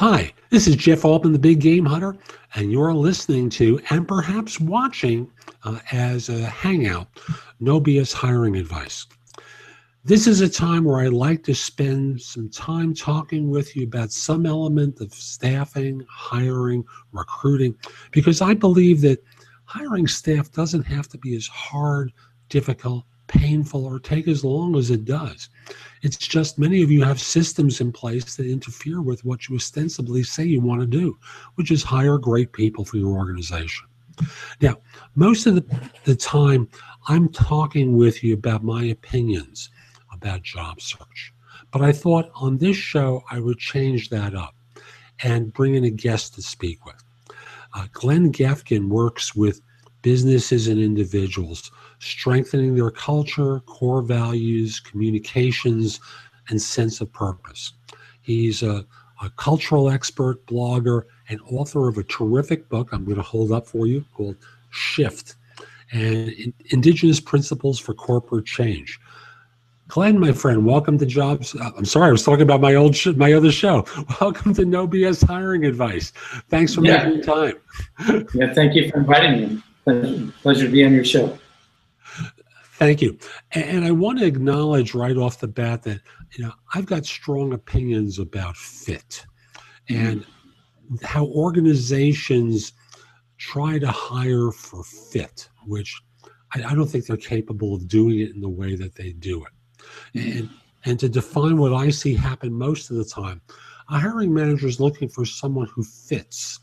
Hi, this is Jeff Altman, the Big Game Hunter, and you're listening to and perhaps watching as a hangout, No BS Hiring Advice. This is a time where I like to spend some time talking with you about some element of staffing, hiring, recruiting, because I believe that hiring staff doesn't have to be as hard, difficult, painful, or take as long as it does. It's just many of you have systems in place that interfere with what you ostensibly say you want to do, which is hire great people for your organization. Now, most of the time, I'm talking with you about my opinions about job search. But I thought on this show, I would change that up and bring in a guest to speak with. Glen Geffcken works with businesses and individuals, strengthening their culture, core values, communications, and sense of purpose. He's a cultural expert, blogger, and author of a terrific book I'm going to hold up for you called Shift, and Indigenous Principles for Corporate Change. Glen, my friend, welcome to Jobs. I'm sorry, I was talking about my other show. Welcome to No BS Hiring Advice. Thanks for making time. Yeah, thank you for inviting me. Pleasure to be on your show. Thank you. And I want to acknowledge right off the bat that, I've got strong opinions about fit and how organizations try to hire for fit, which I don't think they're capable of doing it in the way that they do it. And to define what I see happen most of the time, a hiring manager is looking for someone who fits.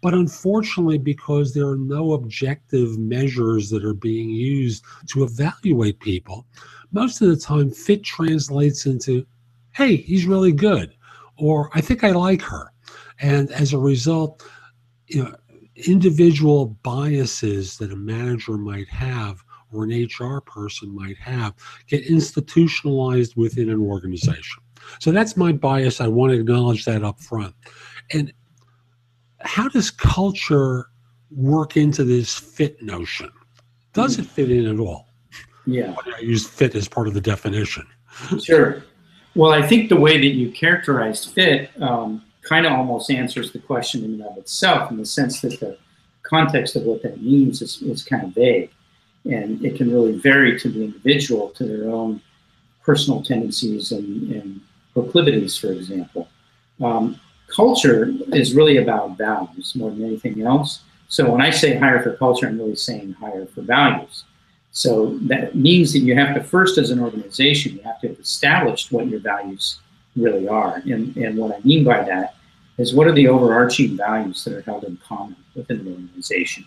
But unfortunately, because there are no objective measures that are being used to evaluate people, most of the time fit translates into, hey, he's really good, or I think I like her. And as a result, individual biases that a manager might have or an HR person might have get institutionalized within an organization. So that's my bias. I want to acknowledge that up front. And how does culture work into this fit notion? Does it fit in at all? Yeah. I use fit as part of the definition. Sure. Well, I think the way that you characterized fit kind of almost answers the question in and of itself, in the sense that the context of what that means is kind of vague. And it can really vary to the individual, to their own personal tendencies and proclivities, for example. Culture is really about values more than anything else. So when I say hire for culture, I'm really saying hire for values. So that means that you have to first, as an organization, you have to have established what your values really are. And what I mean by that is, what are the overarching values that are held in common within an organization?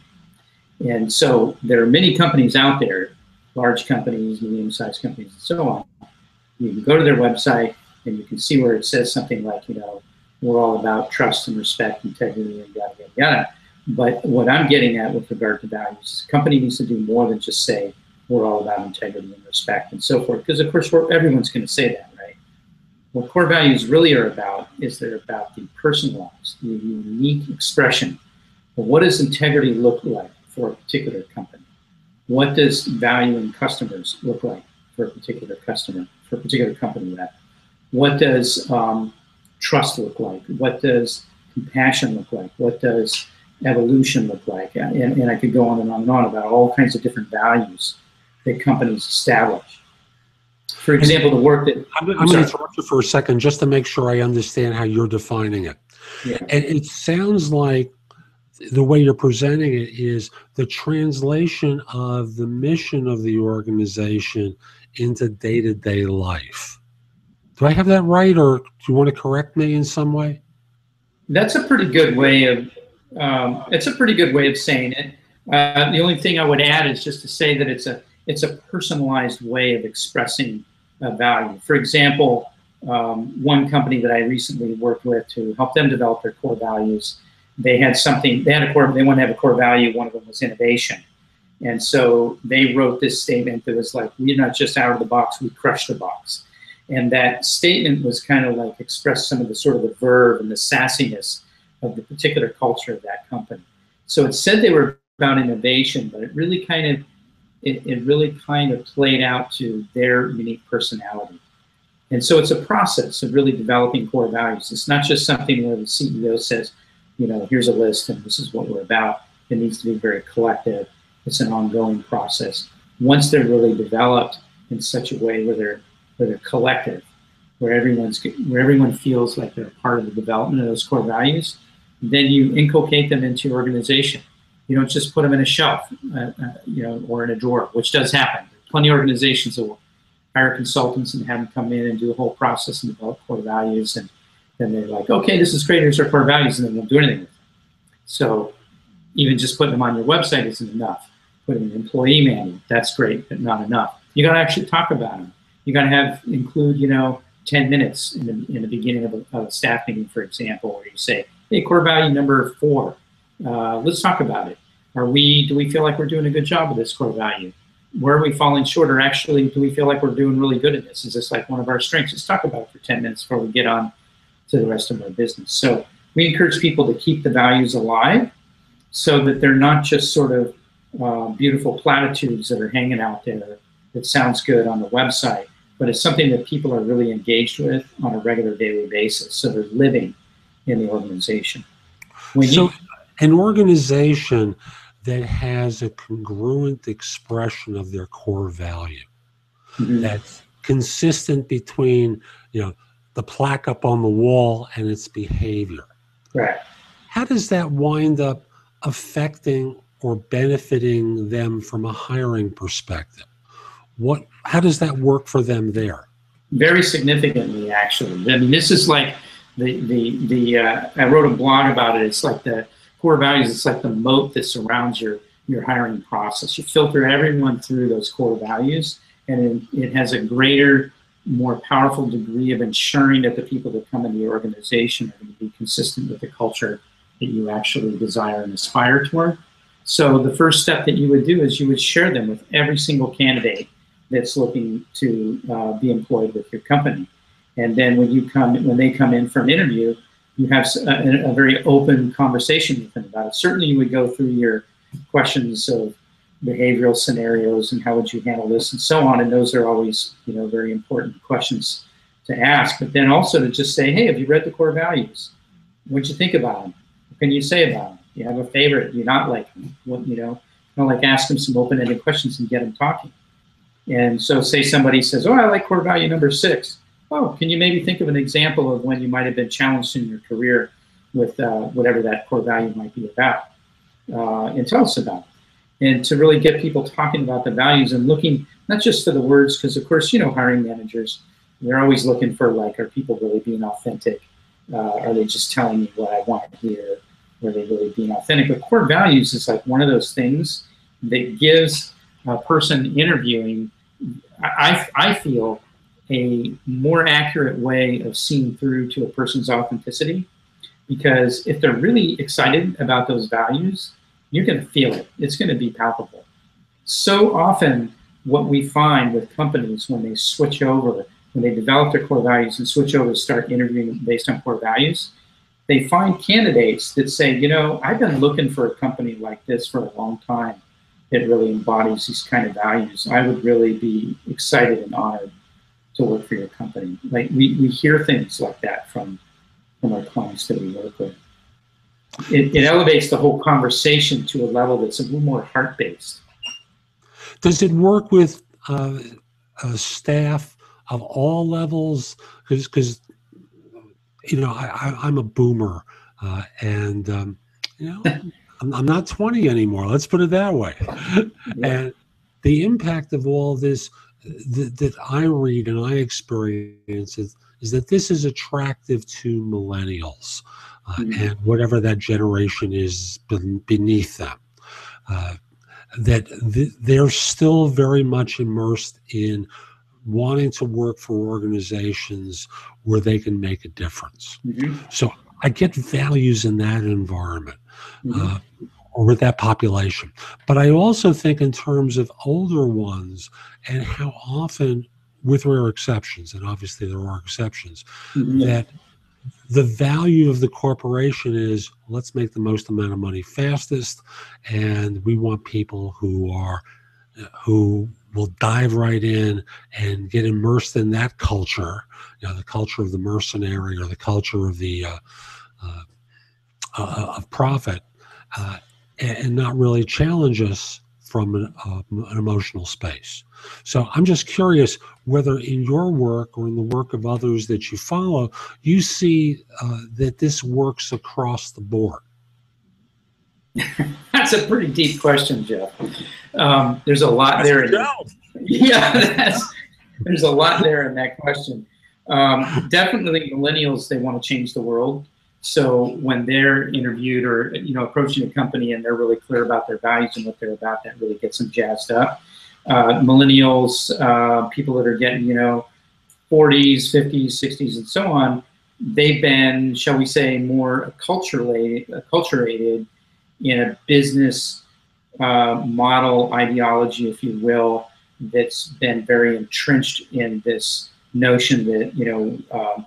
And so there are many companies out there, large companies, medium-sized companies, and so on. You can go to their website and you can see where it says something like, we're all about trust and respect, integrity, and yada, yada, yada. But what I'm getting at with regard to values is a company needs to do more than just say, we're all about integrity and respect and so forth. Because, of course, everyone's going to say that, right? What core values really are about is they're about the personalized, the unique expression of what does integrity look like for a particular company? What does valuing customers look like for a particular customer, for a particular company? What does trust look like? What does compassion look like? What does evolution look like? And I could go on and on about all kinds of different values that companies establish. For example, the work that... I'm going to interrupt you for a second just to make sure I understand how you're defining it. Yeah. And it sounds like the way you're presenting it is the translation of the mission of the organization into day-to-day life. Do I have that right, or do you want to correct me in some way? That's a pretty good way of saying it. The only thing I would add is just to say that it's a personalized way of expressing value. For example, one company that I recently worked with to help them develop their core values, they wanted to have a core value. One of them was innovation. And so they wrote this statement that was like, we're not just out of the box, we crush the box. And that statement was kind of like expressed some of the sort of the verve and the sassiness of the particular culture of that company. So it said they were about innovation, but it really kind of played out to their unique personality. And so it's a process of really developing core values. It's not just something where the CEO says, here's a list and this is what we're about. It needs to be very collective. It's an ongoing process. Once they're really developed in such a way where they're collective, where everyone feels like they're part of the development of those core values, then you inculcate them into your organization. You don't just put them in a shelf, or in a drawer, which does happen. Plenty of organizations that will hire consultants and have them come in and do a whole process and develop core values, and then they're like, okay, this is great, here's our core values, and then they don't do anything with them. So even just putting them on your website isn't enough. Putting an employee manual, that's great, but not enough. You got to actually talk about them. You got to include 10 minutes in the beginning of a staff meeting, for example, where you say, hey, core value number 4, let's talk about it. Do we feel like we're doing a good job with this core value? Where are we falling short, or actually do we feel like we're doing really good at this? Is this like one of our strengths? Let's talk about it for 10 minutes before we get on to the rest of our business. So we encourage people to keep the values alive so that they're not just sort of beautiful platitudes that are hanging out there that sounds good on the website, but it's something that people are really engaged with on a regular daily basis. So they're living in the organization. An organization that has a congruent expression of their core value, that's consistent between, the plaque up on the wall and its behavior. Right. How does that wind up affecting or benefiting them from a hiring perspective? How does that work for them there? Very significantly, actually. I mean, this is like I wrote a blog about it. It's like the core values. It's like the moat that surrounds your hiring process. You filter everyone through those core values, and it has a greater, more powerful degree of ensuring that the people that come into your organization are going to be consistent with the culture that you actually desire and aspire toward. So the first step that you would do is you would share them with every single candidate that's looking to be employed with your company. And then when they come in for an interview, you have a very open conversation with them about it. Certainly you would go through your questions of behavioral scenarios and how would you handle this and so on. And those are always, very important questions to ask. But then also to just say, hey, have you read the core values? What'd you think about them? What can you say about them? Do you have a favorite? Do you not like them? Ask them some open-ended questions and get them talking. And so say somebody says, oh, I like core value number 6. Oh, can you maybe think of an example of when you might have been challenged in your career with whatever that core value might be about? And tell us about it. And to really get people talking about the values and looking not just for the words, because of course, hiring managers, they're always looking for are people really being authentic? Are they just telling me what I want to hear? Are they really being authentic? But core values is like one of those things that gives a person interviewing, I feel, a more accurate way of seeing through to a person's authenticity. Because if they're really excited about those values, you're going to feel it. It's going to be palpable. So often what we find with companies when they switch over, when they develop their core values and switch over to start interviewing based on core values, they find candidates that say, I've been looking for a company like this for a long time that really embodies these kind of values. I would really be excited and honored to work for your company. Like we hear things like that from our clients that we work with. It elevates the whole conversation to a level that's a little more heart-based. Does it work with staff of all levels? Because I'm a boomer, and I'm not 20 anymore. Let's put it that way. Yeah. And the impact of all this that I read and I experience is that this is attractive to millennials and whatever that generation is beneath them. They're still very much immersed in wanting to work for organizations where they can make a difference. So I get values in that environment or with that population. But I also think in terms of older ones and how often, with rare exceptions, and obviously there are exceptions, that the value of the corporation is let's make the most amount of money fastest, and we want people who will dive right in and get immersed in that culture, the culture of the mercenary or the culture of the of profit, and not really challenge us from an emotional space. So I'm just curious whether in your work or in the work of others that you follow, you see that this works across the board. That's a pretty deep question, Jeff. There's a lot there. Yeah, there's a lot there in that question. Definitely millennials, they want to change the world. So when they're interviewed or approaching a company and they're really clear about their values and what they're about, that really gets them jazzed up. Millennials, people that are getting 40s, 50s, 60s, and so on, they've been, shall we say, more acculturated in a business model ideology, if you will, that's been very entrenched in this notion that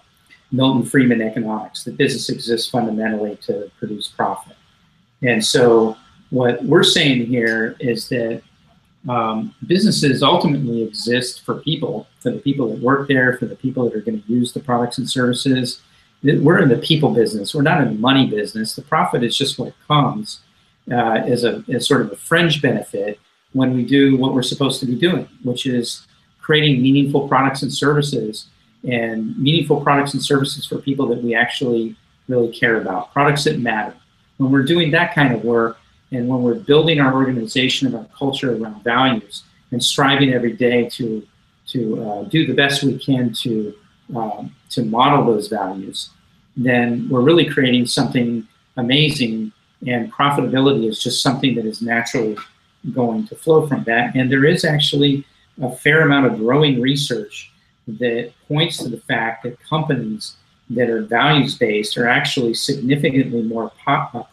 Milton Friedman economics, that business exists fundamentally to produce profit. And so what we're saying here is that businesses ultimately exist for people, for the people that work there, for the people that are going to use the products and services. We're in the people business. We're not in the money business. The profit is just what comes as sort of a fringe benefit when we do what we're supposed to be doing, which is creating meaningful products and services, and meaningful products and services for people that we actually really care about, products that matter. When we're doing that kind of work, and when we're building our organization and our culture around values and striving every day to do the best we can to model those values, then we're really creating something amazing, and profitability is just something that is naturally going to flow from that. And there is actually a fair amount of growing research that points to the fact that companies that are values-based are actually significantly more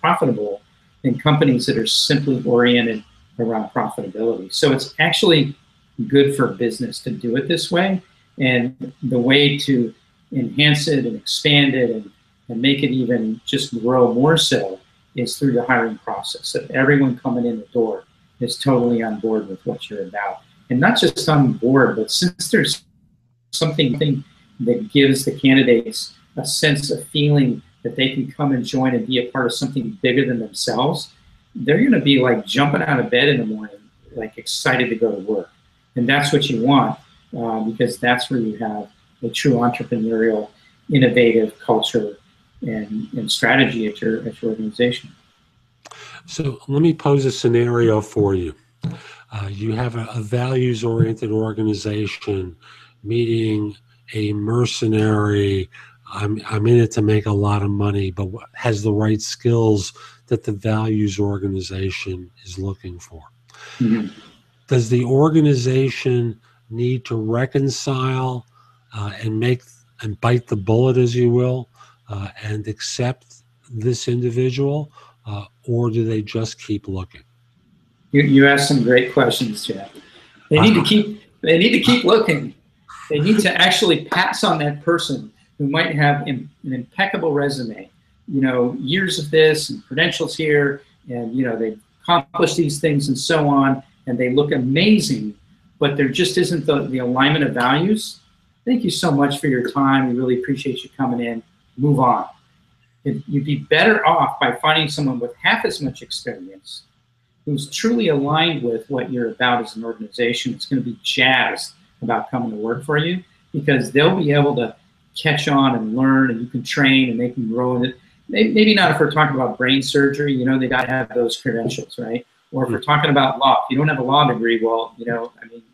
profitable than companies that are simply oriented around profitability. So it's actually good for business to do it this way. And the way to enhance it and expand it and make it even just grow more so is through the hiring process. That everyone coming in the door is totally on board with what you're about. And not just on board, but since there's something that gives the candidates a sense of feeling that they can come and join and be a part of something bigger than themselves, they're going to be like jumping out of bed in the morning, like excited to go to work. And that's what you want, because that's where you have a true entrepreneurial, innovative culture and strategy at your organization. So let me pose a scenario for you. You have a values-oriented organization meeting a mercenary, I'm in it to make a lot of money, but has the right skills that the values organization is looking for. Mm-hmm. Does the organization need to reconcile and bite the bullet, as you will, and accept this individual, or do they just keep looking? You asked some great questions, Jeff. They need to keep looking. They need to actually pass on that person who might have an impeccable resume, years of this and credentials here, and they've accomplished these things and so on, and they look amazing, but there just isn't the alignment of values. Thank you so much for your time. We really appreciate you coming in. Move on. You'd be better off by finding someone with half as much experience who's truly aligned with what you're about as an organization. It's going to be jazzed about coming to work for you, because they'll be able to catch on and learn, and you can train and they can grow in it. Maybe not if we're talking about brain surgery, they got to have those credentials, right? Or if we're talking about law, if you don't have a law degree, well,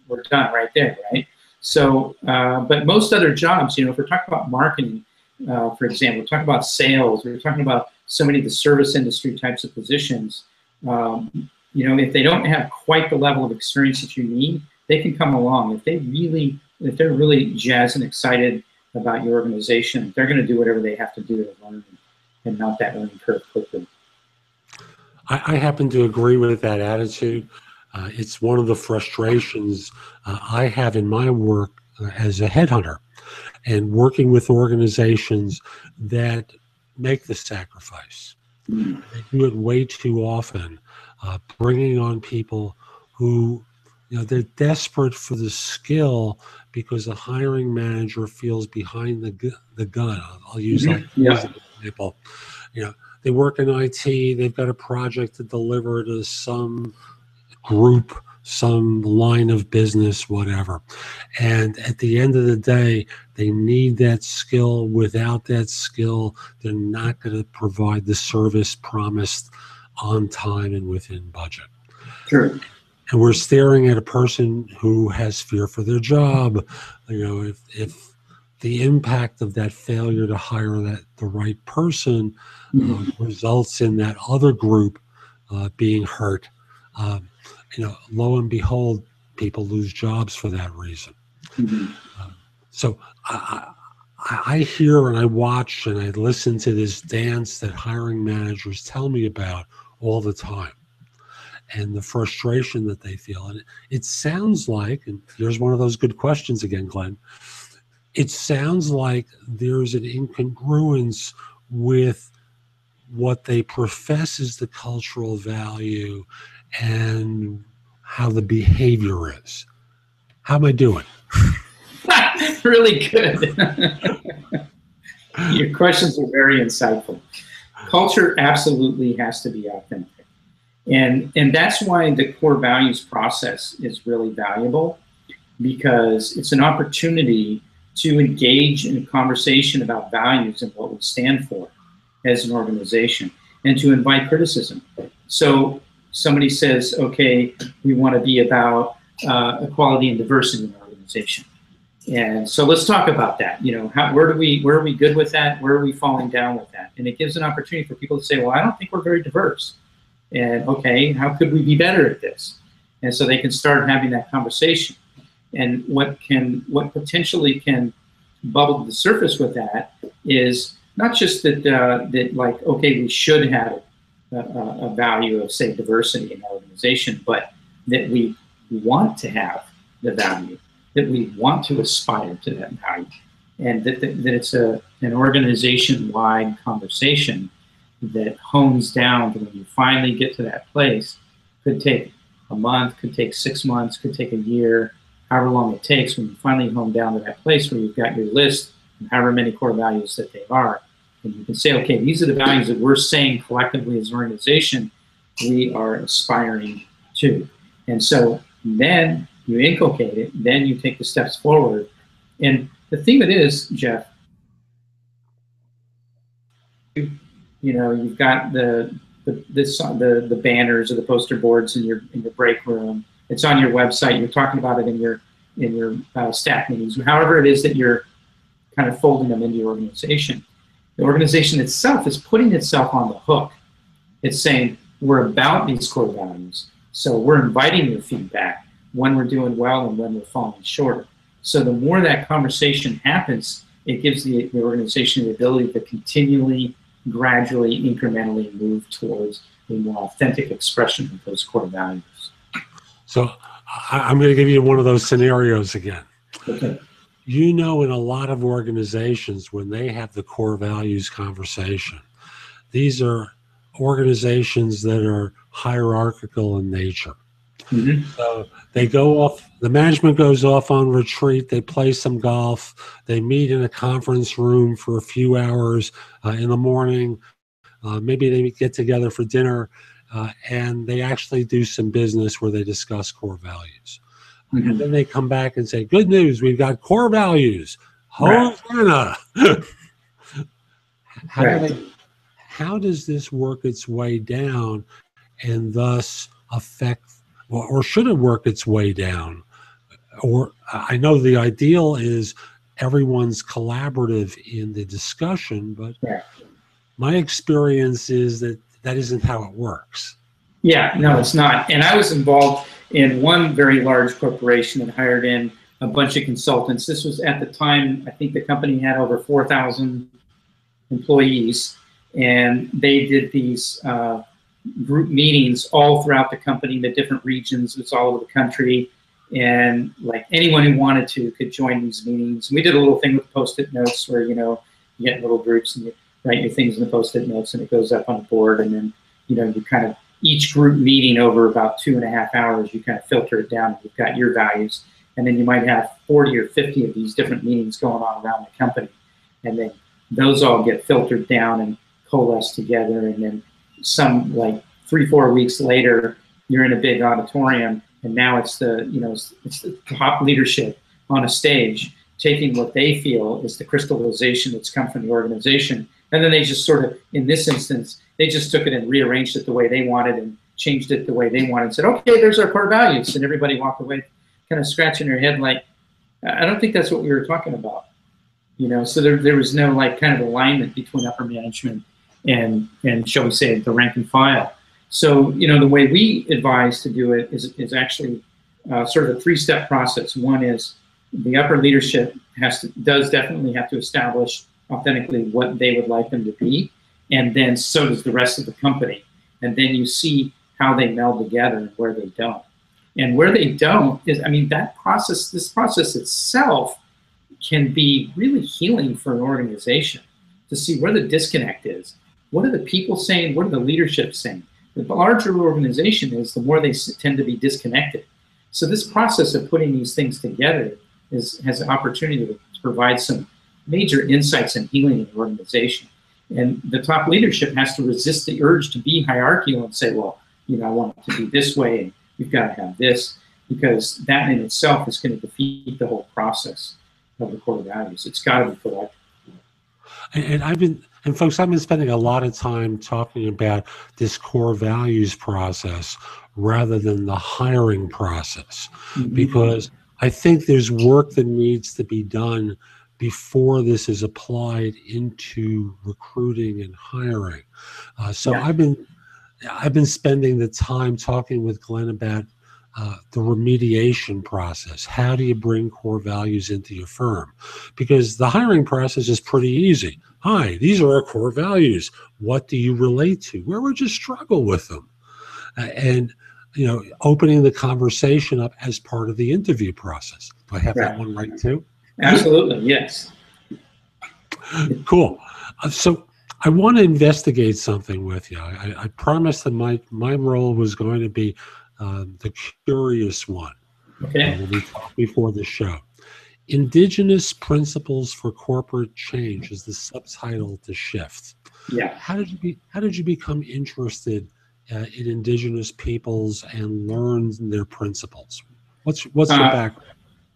we're done right there, right? So, but most other jobs, if we're talking about marketing, for example, we're talking about sales, we're talking about so many of the service industry types of positions, if they don't have quite the level of experience that you need, they can come along. If they're really jazzed and excited about your organization, they're going to do whatever they have to do to learn and mount that learning curve quickly. I happen to agree with that attitude. It's one of the frustrations I have in my work as a headhunter, and working with organizations that make the sacrifice. They do it way too often, bringing on people who they're desperate for the skill because the hiring manager feels behind the gun. I'll use like as an example. They work in IT. They've got a project to deliver to some group, some line of business, whatever. And at the end of the day, they need that skill. Without that skill, they're not going to provide the service promised on time and within budget. Sure. And we're staring at a person who has fear for their job. If the impact of that failure to hire the right person results in that other group being hurt, lo and behold, people lose jobs for that reason. So I hear and I watch and I listen to this dance that hiring managers tell me about all the time, and the frustration that they feel. And it sounds like, and here's one of those good questions again, Glenn, it sounds like there's an incongruence with what they profess as the cultural value and how the behavior is. How am I doing? Really good. Your questions are very insightful. Culture absolutely has to be authentic. And that's why the core values process is really valuable, because it's an opportunity to engage in a conversation about values and what we stand for as an organization, and to invite criticism. So somebody says, okay, we want to be about equality and diversity in our organization. And so let's talk about that. Where are we good with that? Where are we falling down with that? And it gives an opportunity for people to say, well, I don't think we're very diverse. And okay, how could we be better at this? And so they can start having that conversation. And what potentially can bubble to the surface with that is not just that like, okay, we should have a value of, say, diversity in our organization, but that we want to have the value, that we want to aspire to that value, and that it's an organization-wide conversation that hones down to when you finally get to that place. Could take a month, could take 6 months, could take a year, however long it takes. When you finally hone down to that place where you've got your list and however many core values that they are, and you can say, okay, these are the values that we're saying collectively as an organization we are aspiring to. And so then you inculcate it, then you take the steps forward. And the thing that is, Jeff, you've got the banners or the poster boards in your break room. It's on your website. You're talking about it in your staff meetings, however it is that you're kind of folding them into your organization. The organization itself is putting itself on the hook. It's saying, we're about these core values, so we're inviting your feedback when we're doing well and when we're falling short. So the more that conversation happens, it gives the organization the ability to continually, gradually, incrementally move towards a more authentic expression of those core values. So I'm going to give you one of those scenarios again. Okay. In a lot of organizations, when they have the core values conversation, these are organizations that are hierarchical in nature. So they go off, the management goes off on retreat, they play some golf, they meet in a conference room for a few hours in the morning, maybe they get together for dinner, and they actually do some business where they discuss core values. And then they come back and say, good news, we've got core values. Hosanna! How does this work its way down and thus affect, or should it work its way down? Or I know the ideal is everyone's collaborative in the discussion, but my experience is that isn't how it works. Yeah, no, it's not. And I was involved in one very large corporation that hired in a bunch of consultants. This was at the time, I think the company had over 4,000 employees, and they did these group meetings all throughout the company in the different regions. It's all over the country, and like anyone who wanted to could join these meetings. And we did a little thing with Post-it notes where, you get little groups and you write your things in the Post-it notes and it goes up on a board, and then, you kind of each group meeting over about 2.5 hours, you kind of filter it down. You've got your values, and then you might have 40 or 50 of these different meetings going on around the company. And then those all get filtered down and coalesced together. And then some, like 3-4 weeks later, you're in a big auditorium, and now it's the, you know, it's the top leadership on a stage taking what they feel is the crystallization that's come from the organization. And then they just sort of, in this instance, they just took it and rearranged it the way they wanted and changed it the way they wanted and said, okay, there's our core values. And everybody walked away kind of scratching their head like, I don't think that's what we were talking about. You know, so there was no like kind of alignment between upper management and shall we say, the rank and file. So, you know, the way we advise to do it is actually sort of a 3-step process. One is the upper leadership does definitely have to establish authentically what they would like them to be, and then so does the rest of the company. And then you see how they meld together and where they don't. And where they don't is, I mean, that process, this process itself can be really healing for an organization to see where the disconnect is. What are the people saying? What are the leadership saying? The larger organization is, the more they tend to be disconnected. So this process of putting these things together has an opportunity to provide some major insights and healing in the organization. And the top leadership has to resist the urge to be hierarchical and say, well, you know, I want it to be this way, and we've got to have this, because that in itself is going to defeat the whole process of the core values. It's got to be collective. And folks, I've been spending a lot of time talking about this core values process rather than the hiring process, because I think there's work that needs to be done before this is applied into recruiting and hiring. So yeah. I've been spending the time talking with Glenna Bet the remediation process. How do you bring core values into your firm? Because the hiring process is pretty easy. Hi, these are our core values. What do you relate to? Where would you struggle with them? And you know, opening the conversation up as part of the interview process. Do I have that one right too? Absolutely, yes. Cool. So I want to investigate something with you. I promised that my role was going to be the curious one. Okay. When we talked before the show. Indigenous Principles for Corporate Change is the subtitle to Shift. Yeah. How did you become interested in Indigenous peoples and learn their principles? What's your background?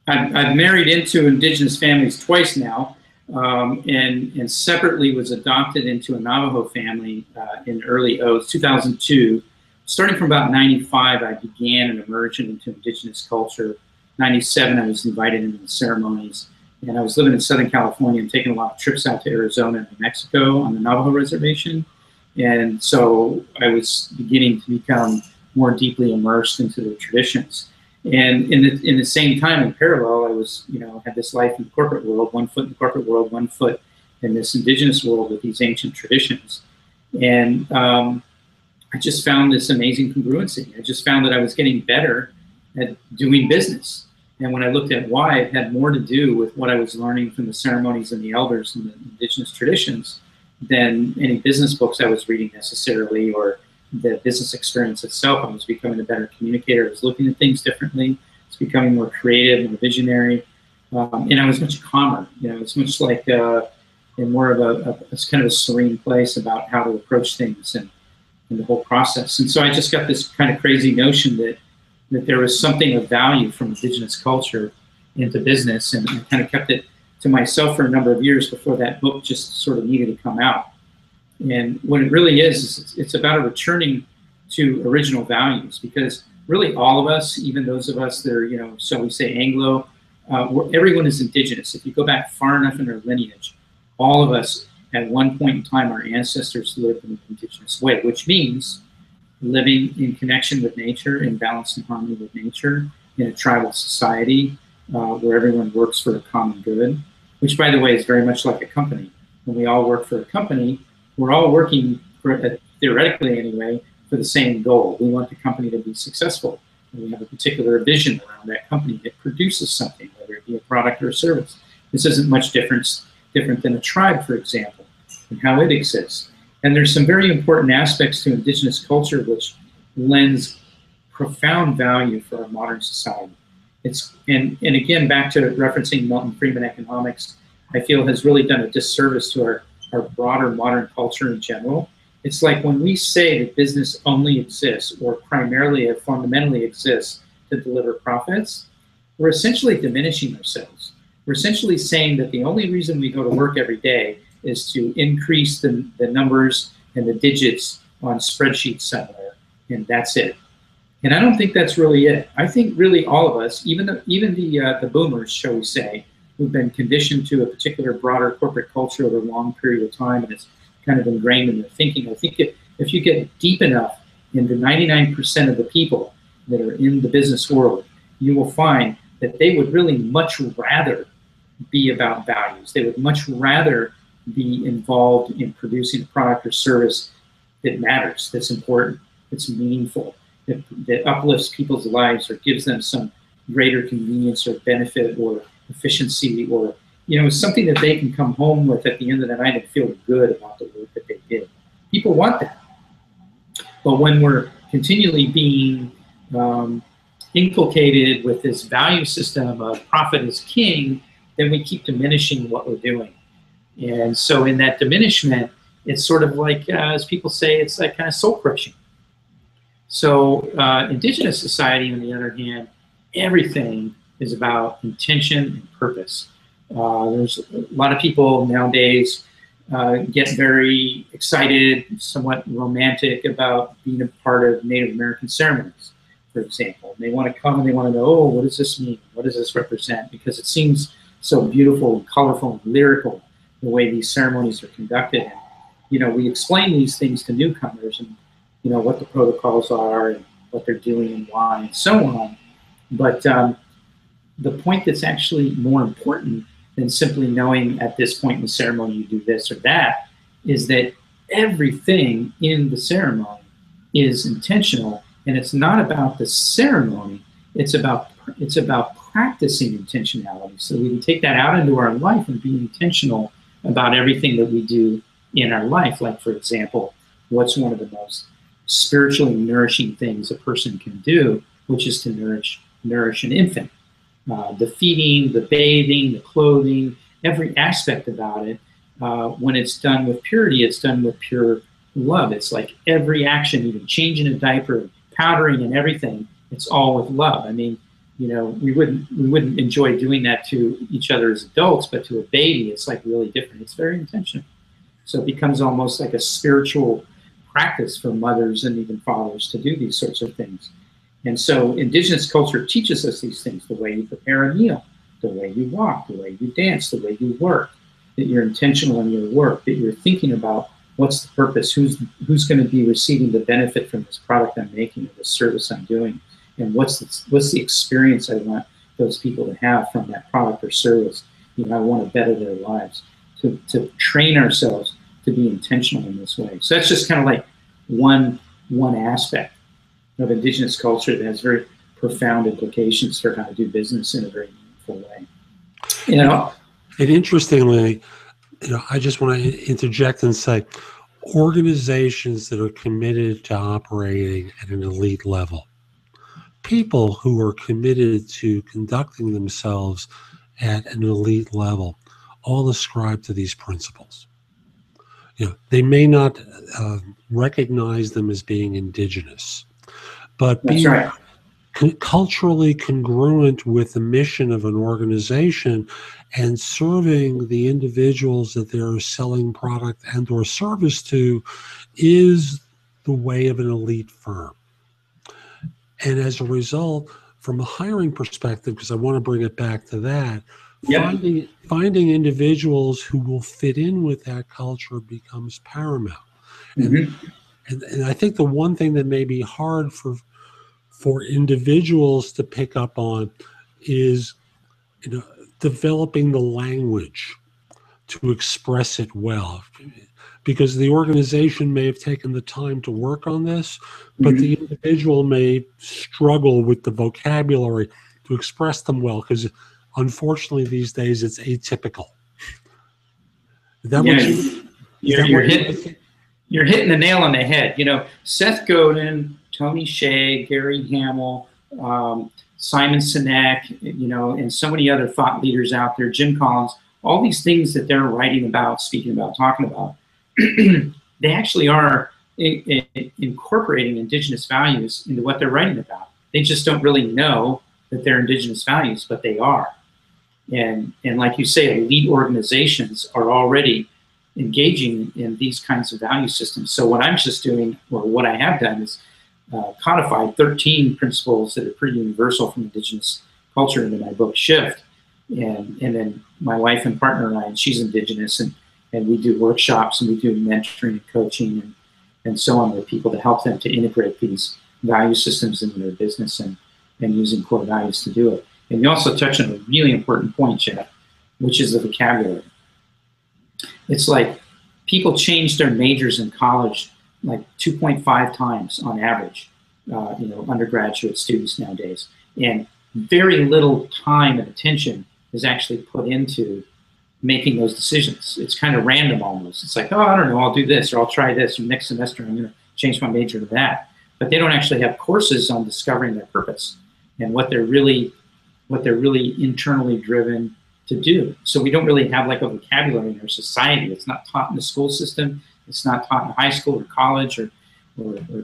I've married into Indigenous families twice now, and separately was adopted into a Navajo family in early 2002. Starting from about 95, I began an immersion into Indigenous culture. 97, I was invited into the ceremonies, and I was living in Southern California and taking a lot of trips out to Arizona and New Mexico on the Navajo reservation. And so I was beginning to become more deeply immersed into the traditions. And in the same time, in parallel, I was, you know, had this life in the corporate world, one foot in the corporate world, one foot in this Indigenous world with these ancient traditions. And I just found this amazing congruency. I just found that I was getting better at doing business. And when I looked at why, it had more to do with what I was learning from the ceremonies and the elders and the Indigenous traditions than any business books I was reading necessarily, or the business experience itself. I was becoming a better communicator. I was looking at things differently. I was becoming more creative, more visionary. And I was much calmer. You know, it's much like in more of a kind of a serene place about how to approach things and the whole process. And so I just got this kind of crazy notion that there was something of value from Indigenous culture into business, and I kind of kept it to myself for a number of years before that book just sort of needed to come out. And what it really is it's about returning to original values, because really all of us, even those of us that are, you know, shall we say Anglo, everyone is Indigenous. If you go back far enough in our lineage, all of us at one point in time, our ancestors lived in an Indigenous way, which means living in connection with nature, in balance and harmony with nature, in a tribal society where everyone works for a common good, which, by the way, is very much like a company. When we all work for a company, we're all working, for, theoretically anyway, for the same goal. We want the company to be successful. And we have a particular vision around that company that produces something, whether it be a product or a service. This isn't much different than a tribe, for example, and how it exists. And there's some very important aspects to Indigenous culture which lends profound value for our modern society. And again, back to referencing Milton Friedman economics, I feel has really done a disservice to our broader modern culture in general. It's like when we say that business only exists or primarily or fundamentally exists to deliver profits, we're essentially diminishing ourselves. We're essentially saying that the only reason we go to work every day is to increase the numbers and the digits on spreadsheets somewhere, and that's it. And I don't think that's really it. I think really all of us, even the boomers, shall we say, who've been conditioned to a particular broader corporate culture over a long period of time, and it's kind of ingrained in their thinking. I think if you get deep enough into 99% of the people that are in the business world, you will find that they would really much rather be about values. They would much rather be involved in producing a product or service that matters, that's important, that's meaningful, that uplifts people's lives or gives them some greater convenience or benefit or efficiency, or something that they can come home with at the end of the night and feel good about the work that they did. People want that. But when we're continually being inculcated with this value system of profit is king, then we keep diminishing what we're doing. And so in that diminishment, it's sort of like, as people say, it's like kind of soul crushing. So Indigenous society, on the other hand, everything is about intention and purpose. There's a lot of people nowadays get very excited, somewhat romantic about being a part of Native American ceremonies, for example. They want to come and they want to know, oh, what does this mean? What does this represent? Because it seems so beautiful and colorful and lyrical, the way these ceremonies are conducted. And, we explain these things to newcomers and, what the protocols are and what they're doing and why and so on. But the point that's actually more important than simply knowing at this point in the ceremony you do this or that is that everything in the ceremony is intentional, and it's not about the ceremony, it's about practicing intentionality. So we can take that out into our life and be intentional about everything that we do in our life. Like, for example, what's one of the most spiritually nourishing things a person can do, which is to nourish an infant. The feeding, the bathing, the clothing, every aspect about it, when it's done with purity, it's done with pure love. It's like every action, even changing a diaper, powdering and everything, it's all with love. I mean, we wouldn't enjoy doing that to each other as adults, but to a baby, it's like really different. It's very intentional. So it becomes almost like a spiritual practice for mothers and even fathers to do these sorts of things. And so Indigenous culture teaches us these things: the way you prepare a meal, the way you walk, the way you dance, the way you work, that you're intentional in your work, that you're thinking about what's the purpose, who's going to be receiving the benefit from this product I'm making or this service I'm doing, and what's the experience I want those people to have from that product or service. I want to better their lives, to train ourselves to be intentional in this way. So that's just kind of like one aspect of Indigenous culture that has very profound implications for how to do business in a very meaningful way. And interestingly, I just want to interject and say, organizations that are committed to operating at an elite level, people who are committed to conducting themselves at an elite level, all ascribe to these principles. They may not recognize them as being indigenous, but being culturally congruent with the mission of an organization and serving the individuals that they're selling product and or service to is the way of an elite firm. And as a result, from a hiring perspective, because I want to bring it back to that, finding individuals who will fit in with that culture becomes paramount. And I think the one thing that may be hard for individuals to pick up on is developing the language to express it well, because the organization may have taken the time to work on this, but the individual may struggle with the vocabulary to express them well, because unfortunately these days it's atypical. Is that what you're hitting the nail on the head. Seth Godin Tony Hsieh, Gary Hamel, Simon Sinek, you know, and so many other thought leaders out there, Jim Collins, all these things that they're writing about, speaking about, talking about, they actually are incorporating Indigenous values into what they're writing about. They just don't really know that they're Indigenous values, but they are. And like you say, elite organizations are already engaging in these kinds of value systems. So what I'm just doing, or what I have done, is codified 13 principles that are pretty universal from Indigenous culture into my book, Shift. And then my wife and partner and I, and she's Indigenous, and we do workshops and we do mentoring and coaching and so on with people to help them to integrate these value systems into their business and using core values to do it. And you also touch on a really important point, Jeff, which is the vocabulary. It's like people change their majors in college like 2.5 times on average, you know, undergraduate students nowadays. And very little time and attention is actually put into making those decisions. It's kind of random almost. It's like, oh, I don't know, I'll do this, or I'll try this, or next semester I'm going to change my major to that. But they don't actually have courses on discovering their purpose and what they're really internally driven to do. So we don't really have like a vocabulary in our society. It's not taught in the school system. It's not taught in high school or college or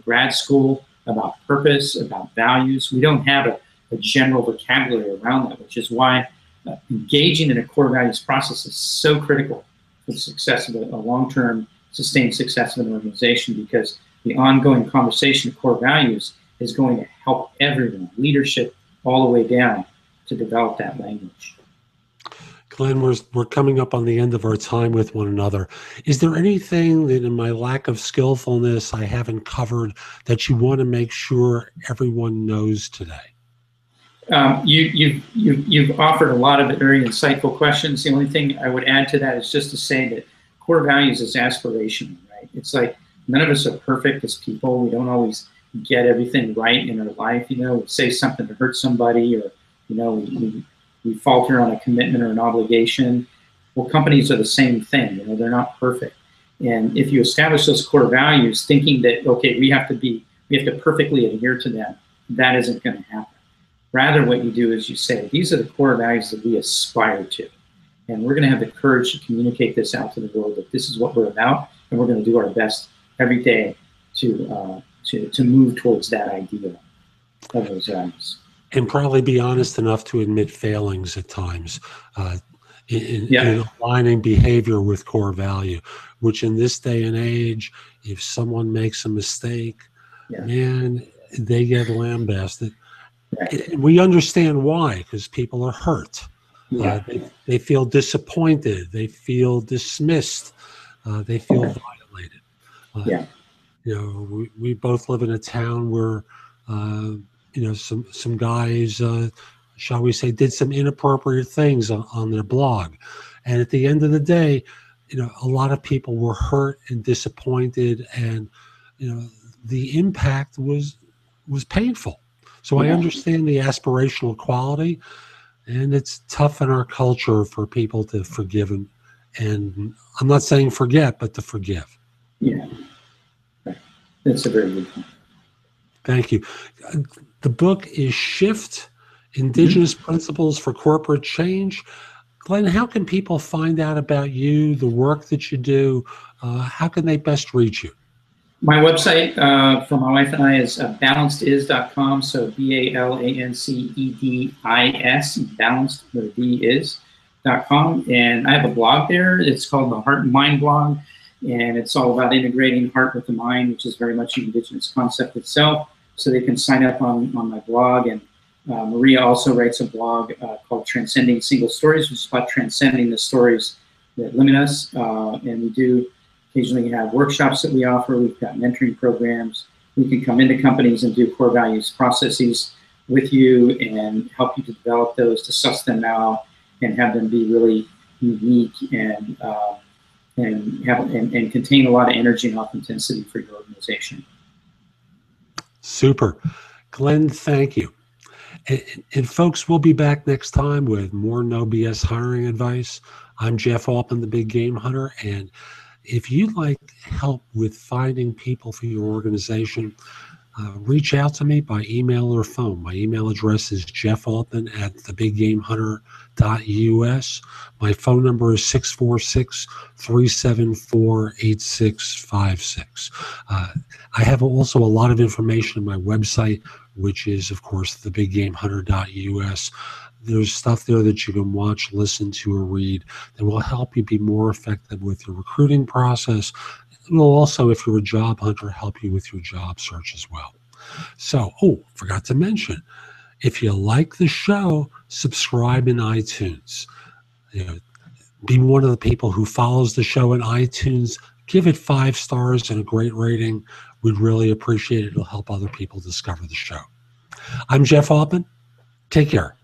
grad school about purpose, about values. We don't have a general vocabulary around that, which is why engaging in a core values process is so critical for the success of a long-term sustained success of an organization, because the ongoing conversation of core values is going to help everyone, leadership all the way down, to develop that language. Glenn, we're coming up on the end of our time with one another. Is there anything that in my lack of skillfulness I haven't covered that you want to make sure everyone knows today? You've offered a lot of very insightful questions. The only thing I would add to that is just to say that core values is aspirational, right? It's like none of us are perfect as people. We don't always get everything right in our life. You know, we say something to hurt somebody, or, you know, we falter on a commitment or an obligation. Well, companies are the same thing. You know, they're not perfect. And if you establish those core values thinking that, okay, we have to perfectly adhere to them, that isn't going to happen. Rather, what you do is you say, these are the core values that we aspire to. And we're going to have the courage to communicate this out to the world, that this is what we're about, and we're going to do our best every day to move towards that ideal of those values. And probably be honest enough to admit failings at times in aligning behavior with core value, which in this day and age, if someone makes a mistake, man, they get lambasted. We understand why, because people are hurt. They feel disappointed. They feel dismissed. They feel violated. You know, we both live in a town where, you know, some guys, shall we say, did some inappropriate things on their blog. And at the end of the day, you know, a lot of people were hurt and disappointed, and, you know, the impact was painful. So I understand the aspirational quality, and it's tough in our culture for people to forgive, and I'm not saying forget, but to forgive. Yeah, that's a very good point. Thank you. The book is Shift, Indigenous Principles for Corporate Change. Glenn, how can people find out about you, the work that you do? How can they best reach you? My website for my wife and I is balancedis.com, so BALANCEDIS, balanced, where the D is.com. And I have a blog there. It's called the Heart and Mind blog, and it's all about integrating heart with the mind, which is very much an Indigenous concept itself. So they can sign up on my blog. And Maria also writes a blog called Transcending Single Stories, which is about transcending the stories that limit us. And we do occasionally have workshops that we offer. We've got mentoring programs. We can come into companies and do core values processes with you and help you to develop those, to suss them out, and have them be really unique and contain a lot of energy and authenticity for your organization. Super. Glenn, thank you. And folks, we'll be back next time with more No BS hiring advice. I'm Jeff Altman, the Big Game Hunter, and if you'd like help with finding people for your organization, reach out to me by email or phone. My email address is jeffaltman@thebiggamehunter.us. My phone number is 646-374-8656. I have also a lot of information on my website, which is, of course, thebiggamehunter.us. There's stuff there that you can watch, listen to, or read that will help you be more effective with your recruiting process. It will also, if you're a job hunter, help you with your job search as well. So, forgot to mention, if you like the show, subscribe in iTunes. Be one of the people who follows the show in iTunes. Give it 5 stars and a great rating. We'd really appreciate it. It'll help other people discover the show. I'm Jeff Altman. Take care.